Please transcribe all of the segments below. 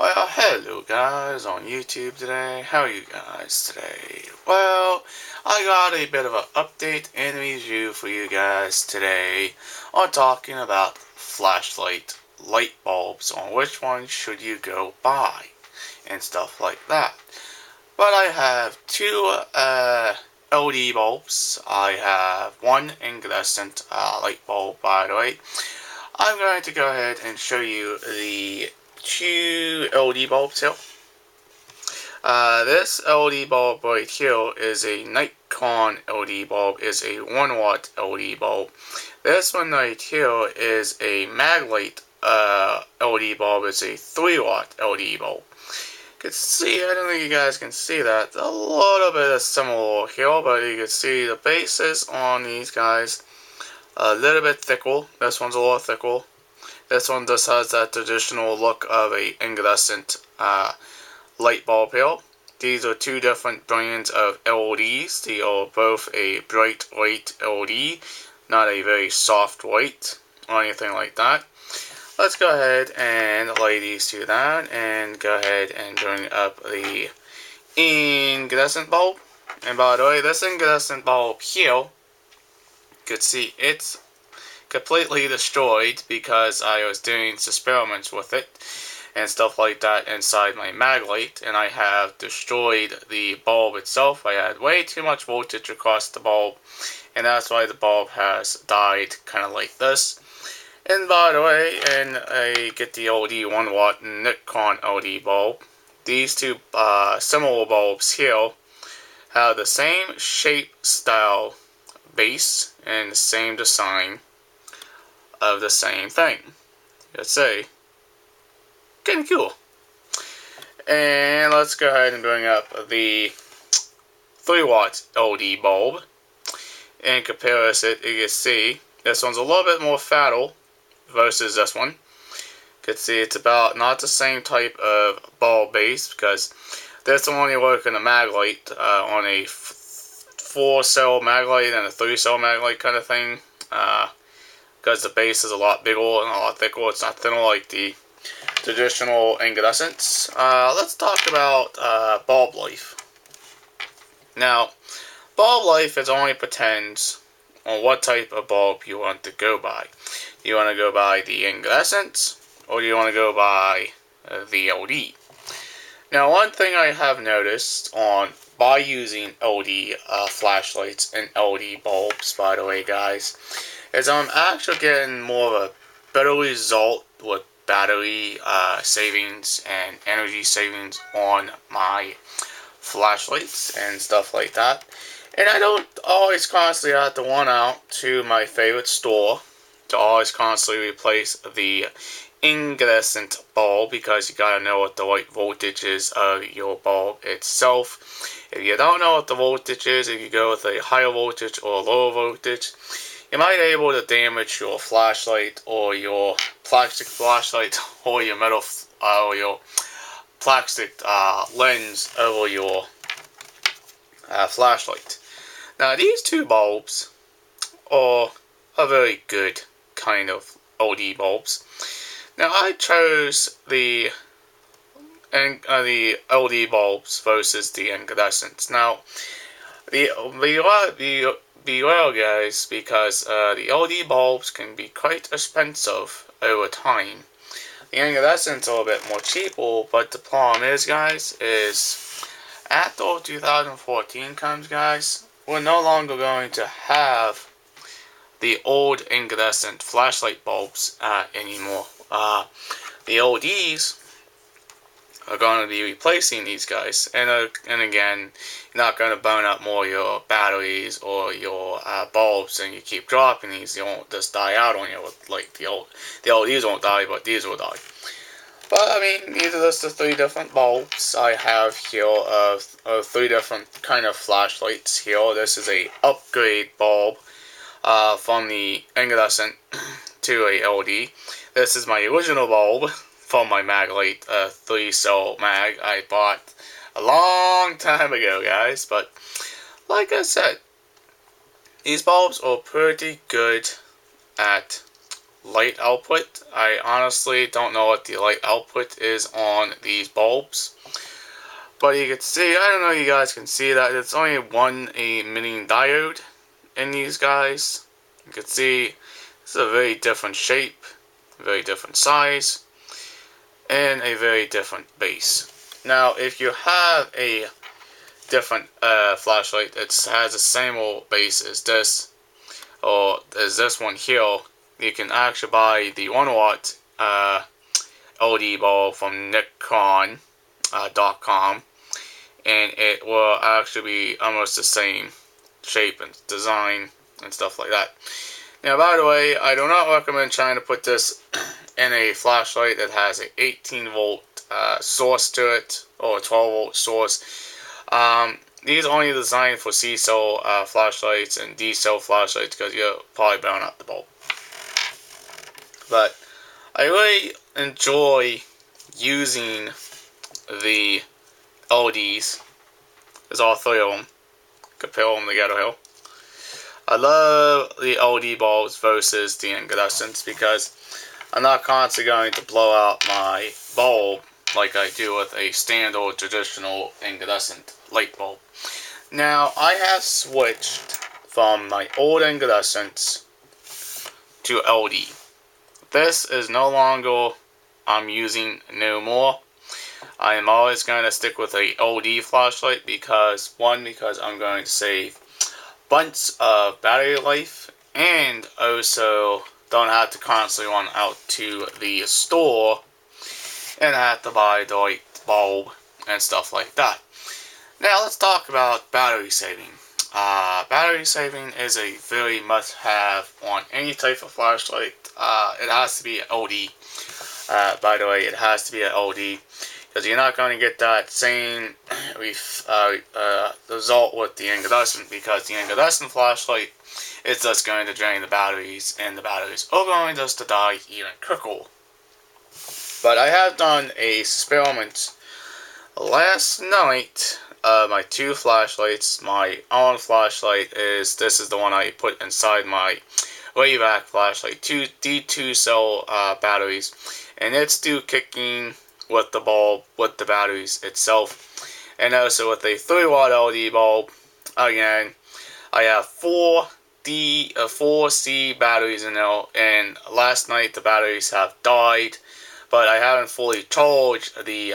Well, hello guys on YouTube today. How are you guys today? Well, I got a bit of an update and review for you guys today on talking about flashlight light bulbs, on which one should you go buy and stuff like that. But I have two LED bulbs. I have one incandescent light bulb, by the way. I'm going to go ahead and show you the two LED bulbs here. This LED bulb right here is a Nikon LED bulb, is a 1 watt LED bulb. This one right here is a Maglite LED bulb, it's a 3 watt LED bulb. You can see, I don't think you guys can see that, a little bit of similar here, but you can see the bases on these guys a little bit thicker. This one's a little thicker. This one just has that traditional look of a incandescent light bulb here. These are two different brands of LEDs. They are both a bright white LED, not a very soft white or anything like that. Let's go ahead and lay these two down and go ahead and bring up the incandescent bulb. And by the way, this incandescent bulb here, you could see it's completely destroyed because I was doing experiments with it and stuff like that inside my Maglite, and I have destroyed the bulb itself. I had way too much voltage across the bulb, and that's why the bulb has died kind of like this. And by the way, and I get the LED 1 watt Nikon LED bulb. These two similar bulbs here have the same shape, style, base, and the same design of the same thing. Let's say, kinda cool. And let's go ahead and bring up the 3 watt LED bulb and compare it. You can see this one's a little bit more fatter versus this one. You can see it's about not the same type of bulb base, because this one only works in a Maglite on a 4-cell Maglite and a 3-cell Maglite kind of thing. Because the base is a lot bigger and a lot thicker. It's not thinner like the traditional incandescents. Let's talk about bulb life. Now, bulb life is only depends on what type of bulb you want to go by. You want to go by the incandescents, or do you want to go by the LED? Now, one thing I have noticed by using LED flashlights and LED bulbs, by the way, guys, is I'm actually getting more of a better result with battery savings and energy savings on my flashlights and stuff like that. And I don't always constantly have to run out to my favorite store to always constantly replace the incandescent bulb, because you gotta know what the right voltage is of your bulb itself. If you don't know what the voltage is, if you go with a higher voltage or a lower voltage, you might be able to damage your flashlight or your plastic flashlight or your metal or your plastic lens over your flashlight. Now, these two bulbs are a very good kind of LED bulbs. Now, I chose the LED bulbs versus the incandescents. Now, beware, guys, because the LED bulbs can be quite expensive over time. The incandescents are a bit more cheaper, but the problem is, guys, is after 2014 comes, guys, we're no longer going to have the old incandescent flashlight bulbs anymore. The LEDs are going to be replacing these guys, and again, you're not going to burn up more your batteries or your bulbs, and you keep dropping these. They won't just die out on you like the LEDs won't die, but these will die. But I mean, these are just the 3 different bulbs I have here of 3 different kind of flashlights here. This is a upgrade bulb from the incandescent to a LED. This is my original bulb from my Maglite 3-cell mag I bought a long time ago, guys. But like I said, these bulbs are pretty good at light output. I honestly don't know what the light output is on these bulbs. But you can see, I don't know if you guys can see that, it's only one emitting diode in these guys. You can see it's a very different shape, very different size, and a very different base. Now, if you have a different flashlight that has the same old base as this, or as this one here, you can actually buy the 1 watt LED bulb from Nikon.com, and it will actually be almost the same shape and design and stuff like that. Now, by the way, I do not recommend trying to put this in a flashlight that has an 18 volt source to it, or a 12 volt source. These are only designed for C-cell flashlights and D-cell flashlights because you'll probably burn out the bulb. But I really enjoy using the LEDs. There's all three of them. Compare them together here. I love the LED bulbs versus the incandescents because I'm not constantly going to blow out my bulb like I do with a standard traditional incandescent light bulb. Now, I have switched from my old incandescents to LED. This is no longer I'm using no more. I am always going to stick with a LED flashlight because I'm going to save bunch of battery life, and also don't have to constantly run out to the store and have to buy the light bulb and stuff like that. Now let's talk about battery saving. Battery saving is a very must-have on any type of flashlight. It has to be an LED. By the way, it has to be an LED because you're not going to get that same result with the incandescent, because the incandescent flashlight is just going to drain the batteries, and the batteries are going just to die even quicker. But I have done an experiment last night. My two flashlights, my own flashlight this is the one I put inside my Wayback flashlight, two D2 cell batteries, and it's still kicking with the bulb, with the batteries itself, and also with a 3 watt LED bulb. Again, I have 4C batteries in there, and last night the batteries have died, but I haven't fully charged the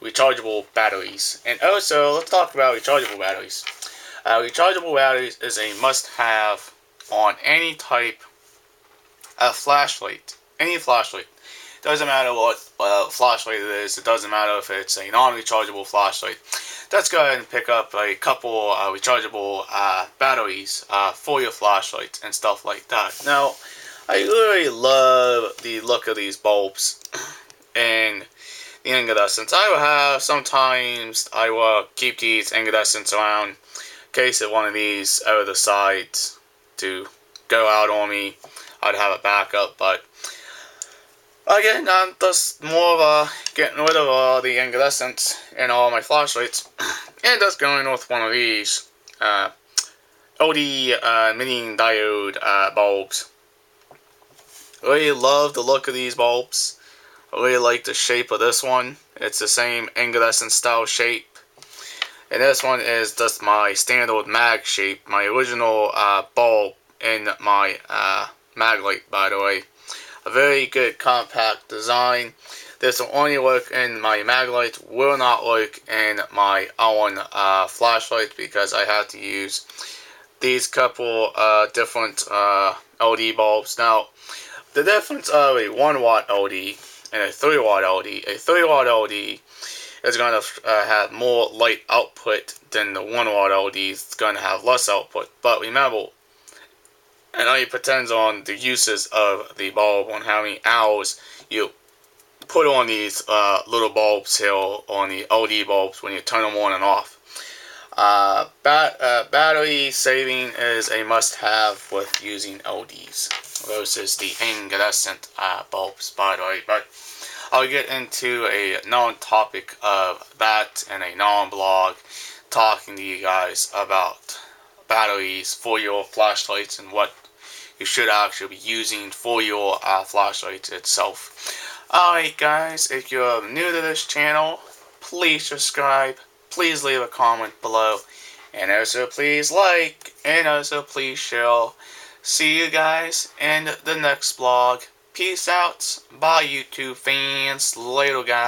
rechargeable batteries. And also, let's talk about rechargeable batteries. Rechargeable batteries is a must-have on any type of flashlight. Any flashlight. Doesn't matter what flashlight it is. It doesn't matter if it's a non-rechargeable flashlight. Let's go ahead and pick up a couple rechargeable batteries for your flashlights and stuff like that. Now, I really love the look of these bulbs and the incandescents. Sometimes I will keep these incandescents around in case of one of these ever decides to go out on me. I'd have a backup, but again, I'm just more of getting rid of the incandescents in all my flashlights, and just going with one of these LED emitting diode bulbs. Really love the look of these bulbs. I really like the shape of this one. It's the same incandescent style shape. And this one is just my standard mag shape, my original bulb in my mag light, by the way. A very good compact design. This will only work in my mag light, will not work in my own flashlight because I have to use these couple different LED bulbs. Now, the difference of a 1 watt LED and a 3 watt LED. A 3 watt LED is going to have more light output than the 1 watt LED. It's going to have less output. But remember, it only depends on the uses of the bulb, on how many hours you put on these little bulbs here, on the LED bulbs, when you turn them on and off. Battery saving is a must-have with using LEDs versus the incandescent bulbs, by the way. But I'll get into a non-topic of that in a non-blog, talking to you guys about batteries for your flashlights and what you should actually be using for your flashlight itself. Alright guys, if you're new to this channel, please subscribe, please leave a comment below, and also please like, and also please share. See you guys in the next vlog. Peace out. Bye YouTube fans. Later guys.